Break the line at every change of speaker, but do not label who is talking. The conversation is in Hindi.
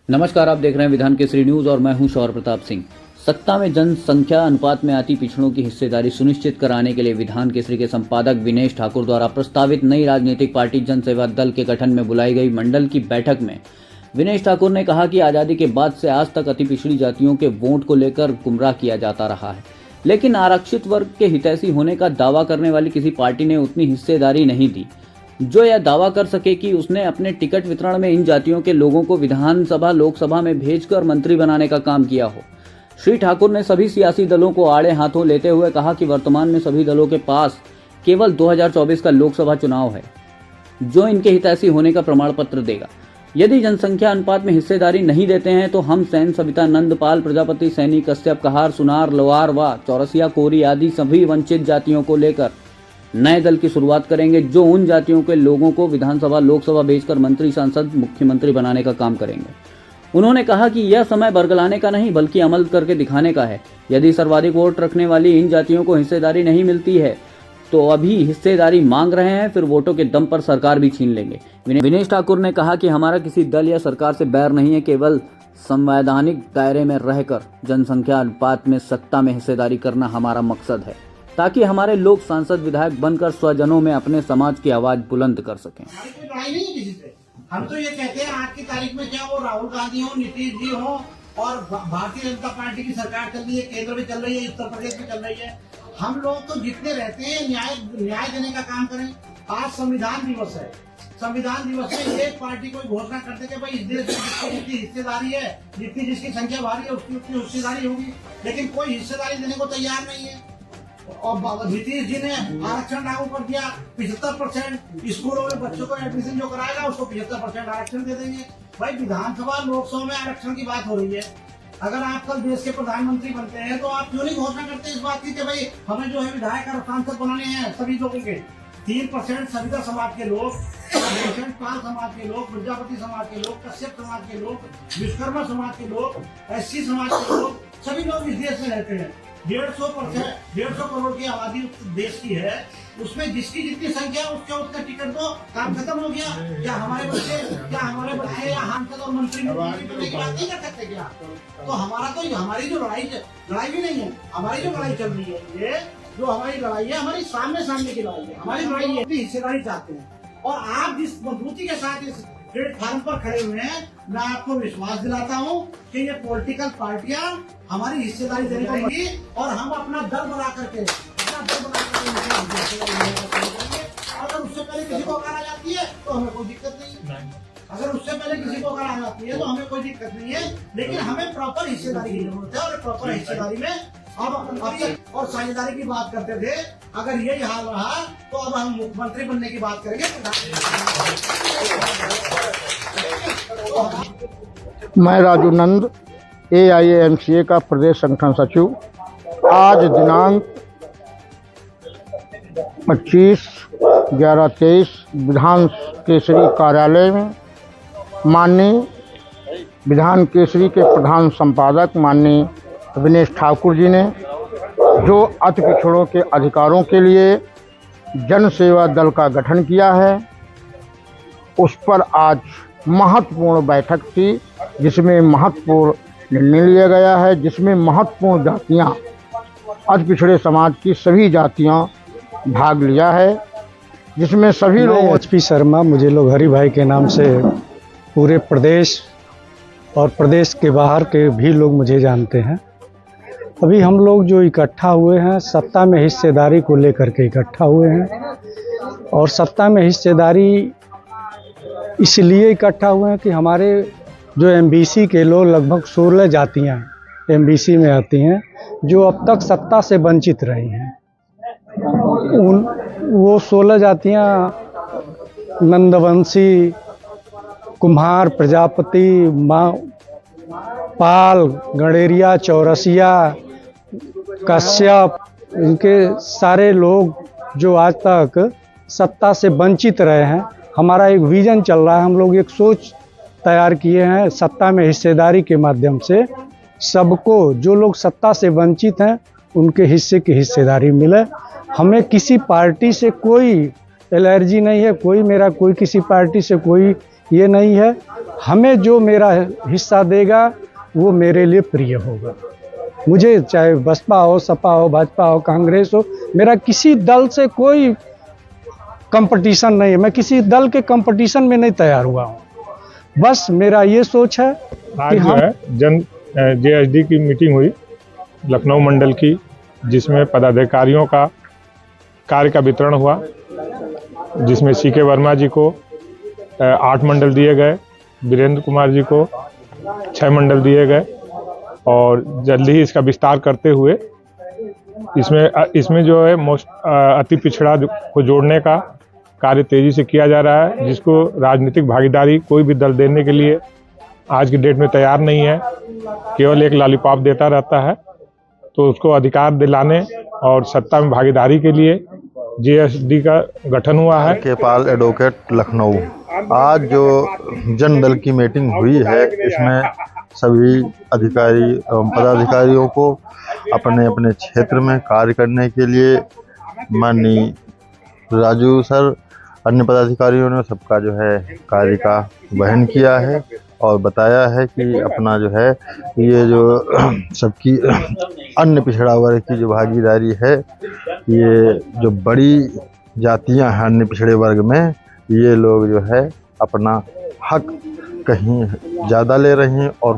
नमस्कार, आप देख रहे हैं विधान केसरी न्यूज और मैं हूं शौर्य प्रताप सिंह। सत्ता में जनसंख्या अनुपात में आती पिछड़ों की हिस्सेदारी सुनिश्चित कराने के लिए विधान केसरी के संपादक विनेश ठाकुर द्वारा प्रस्तावित नई राजनीतिक पार्टी जन सेवा दल के गठन में बुलाई गई मंडल की बैठक में विनेश ठाकुर ने कहा कि आज़ादी के बाद से आज तक अति पिछड़ी जातियों के वोट को लेकर गुमराह किया जाता रहा है, लेकिन आरक्षित वर्ग के हितैषी होने का दावा करने वाली किसी पार्टी ने उतनी हिस्सेदारी नहीं दी जो यह दावा कर सके कि उसने अपने टिकट वितरण में इन जातियों के लोगों को विधानसभा लोकसभा में भेजकर मंत्री बनाने का काम किया हो। श्री ठाकुर ने सभी सियासी दलों को आड़े हाथों लेते हुए कहा कि वर्तमान में सभी दलों के पास केवल 2024 का लोकसभा चुनाव है जो इनके हितैषी होने का प्रमाण पत्र देगा। यदि जनसंख्या अनुपात में हिस्सेदारी नहीं देते हैं तो हम सेन, सविता, नंदपाल, प्रजापति, सैनी, कश्यप, कहार, सुनार, लोहार व चौरसिया, कोरी आदि सभी वंचित जातियों को लेकर नए दल की शुरुआत करेंगे जो उन जातियों के लोगों को विधानसभा लोकसभा भेजकर मंत्री, सांसद, मुख्यमंत्री बनाने का काम करेंगे। उन्होंने कहा कि यह समय बरगलाने का नहीं बल्कि अमल करके दिखाने का है। यदि सर्वाधिक वोट रखने वाली इन जातियों को हिस्सेदारी नहीं मिलती है तो अभी हिस्सेदारी मांग रहे हैं, फिर वोटों के दम पर सरकार भी छीन लेंगे। विनेश ठाकुर ने कहा कि हमारा किसी दल या सरकार से बैर नहीं है, केवल संवैधानिक दायरे में रहकर जनसंख्या अनुपात में सत्ता में हिस्सेदारी करना हमारा मकसद है ताकि हमारे लोग सांसद, विधायक बनकर स्वजनों में अपने समाज की आवाज बुलंद कर सकें।
कोई लड़ाई नहीं है किसी से। हम तो ये कहते हैं आज की तारीख में क्या वो राहुल गांधी हो, नीतीश जी हो और भारतीय जनता पार्टी की सरकार चल रही है, केंद्र में चल रही है, उत्तर प्रदेश में चल रही है, हम लोग तो जितने रहते हैं न्याय देने का काम करें। आज संविधान दिवस है, संविधान दिवस में एक पार्टी कोई घोषणा करते कि भाई इस देश में जितनी हिस्सेदारी है, जितनी जिसकी संख्या भारी है उसकी उतनी हिस्सेदारी होगी, लेकिन कोई हिस्सेदारी देने को तैयार नहीं है। और नीतीश जी ने आरक्षण लागू कर दिया 75%। स्कूलों में बच्चों को एडमिशन जो कराएगा उसको 75% आरक्षण दे देंगे। भाई विधानसभा लोकसभा में आरक्षण की बात हो रही है। अगर आप कल देश के प्रधानमंत्री बनते हैं तो आप क्यों नहीं घोषणा करते इस बात की कि भाई हमें जो है विधायक और सांसद बनाने हैं सभी लोगों के। 3% सविता समाज के लोग, 5% पाल समाज के लोग, प्रजापति समाज के लोग, कश्यप समाज के लोग, विश्वकर्मा समाज के लोग, SC समाज के लोग, सभी लोग इस देश में रहते हैं। 150 करोड़ की आबादी देश की है, उसमें जिसकी जितनी संख्या उसका उतना टिकट दो, काम खत्म हो गया। क्या हमारे बच्चे या सांसद और मंत्री बनने की बात नहीं कर सकते क्या? तो हमारी जो लड़ाई भी नहीं है, हमारी जो लड़ाई चल रही है, ये जो हमारी लड़ाई है हमारी सामने की लड़ाई है। हमारी लड़ाई है हिस्सेदारी चाहते हैं और आप जिस मजबूती के साथ इस प्लेटफार्म पर खड़े हुए हैं, मैं आपको विश्वास दिलाता हूं कि ये पॉलिटिकल पार्टियां हमारी हिस्सेदारी देने को लगी और हम अपना दल बना करके अगर उससे पहले किसी को अगर आ जाती है तो हमें कोई दिक्कत नहीं। अगर उससे पहले किसी को अगर आ जाती है तो हमें कोई दिक्कत नहीं है, लेकिन हमें प्रॉपर हिस्सेदारी की जरूरत है। और प्रॉपर हिस्सेदारी में अब और साझेदारी की बात करते थे, अगर यही हाल रहा तो अब हम मुख्यमंत्री बनने की बात करेंगे।
मैं राजू नंद, AIAMCA का प्रदेश संगठन सचिव। आज दिनांक 25/11/23 विधान केसरी कार्यालय में माननीय विधान केसरी के प्रधान संपादक माननीय विनेश ठाकुर जी ने जो अति पिछड़ों के अधिकारों के लिए जन सेवा दल का गठन किया है, उस पर आज महत्वपूर्ण बैठक थी जिसमें महत्वपूर्ण निर्णय लिया गया है, जिसमें महत्वपूर्ण जातियां, अति पिछड़े समाज की सभी जातियां भाग लिया है, जिसमें सभी लोग।
HP शर्मा, मुझे लोग हरि भाई के नाम से पूरे प्रदेश और प्रदेश के बाहर के भी लोग मुझे जानते हैं। अभी हम लोग जो इकट्ठा हुए हैं सत्ता में हिस्सेदारी को लेकर के इकट्ठा हुए हैं और सत्ता में हिस्सेदारी इसलिए इकट्ठा हुए हैं कि हमारे जो MBC के लोग लगभग 16 जातियाँ MBC में आती हैं जो अब तक सत्ता से वंचित रही हैं। वो 16 जातियाँ नंदवंशी, कुम्हार, प्रजापति, पाल, गणेरिया, चौरसिया, कश्यप, इनके सारे लोग जो आज तक सत्ता से वंचित रहे हैं। हमारा एक विज़न चल रहा है, हम लोग एक सोच तैयार किए हैं सत्ता में हिस्सेदारी के माध्यम से सबको, जो लोग सत्ता से वंचित हैं उनके हिस्से की हिस्सेदारी मिले। हमें किसी पार्टी से कोई एलर्जी नहीं है, कोई किसी पार्टी से कोई ये नहीं है। हमें जो मेरा हिस्सा देगा वो मेरे लिए प्रिय होगा। मुझे चाहे बसपा हो, सपा हो, भाजपा हो, कांग्रेस हो, मेरा किसी दल से कोई कंपटीशन नहीं है। मैं किसी दल के कंपटीशन में नहीं तैयार हुआ हूँ। बस मेरा ये सोच है
आज
कि
जो
हम
है JSD की मीटिंग हुई लखनऊ मंडल की, जिसमें पदाधिकारियों का कार्य का वितरण हुआ, जिसमें CK वर्मा जी को 8 मंडल दिए गए, वीरेंद्र कुमार जी को 6 मंडल दिए गए और जल्दी ही इसका विस्तार करते हुए इसमें जो है अति पिछड़ा को जोड़ने का कार्य तेजी से किया जा रहा है, जिसको राजनीतिक भागीदारी कोई भी दल देने के लिए आज की डेट में तैयार नहीं है, केवल एक लॉलीपॉप देता रहता है। तो उसको अधिकार दिलाने और सत्ता में भागीदारी के लिए JSD का गठन हुआ है।
के पाल एडवोकेट लखनऊ। आज जो जनदल की मीटिंग हुई है, इसमें सभी अधिकारी एवं पदाधिकारियों को अपने अपने क्षेत्र में कार्य करने के लिए माननीय राजू सर, अन्य पदाधिकारियों ने सबका जो है कार्य का वहन किया है और बताया है कि अपना जो है ये जो सबकी अन्य पिछड़ा वर्ग की जो भागीदारी है, ये जो बड़ी जातियां हैं अन्य पिछड़े वर्ग में, ये लोग जो है अपना हक कहीं ज़्यादा ले रही हैं और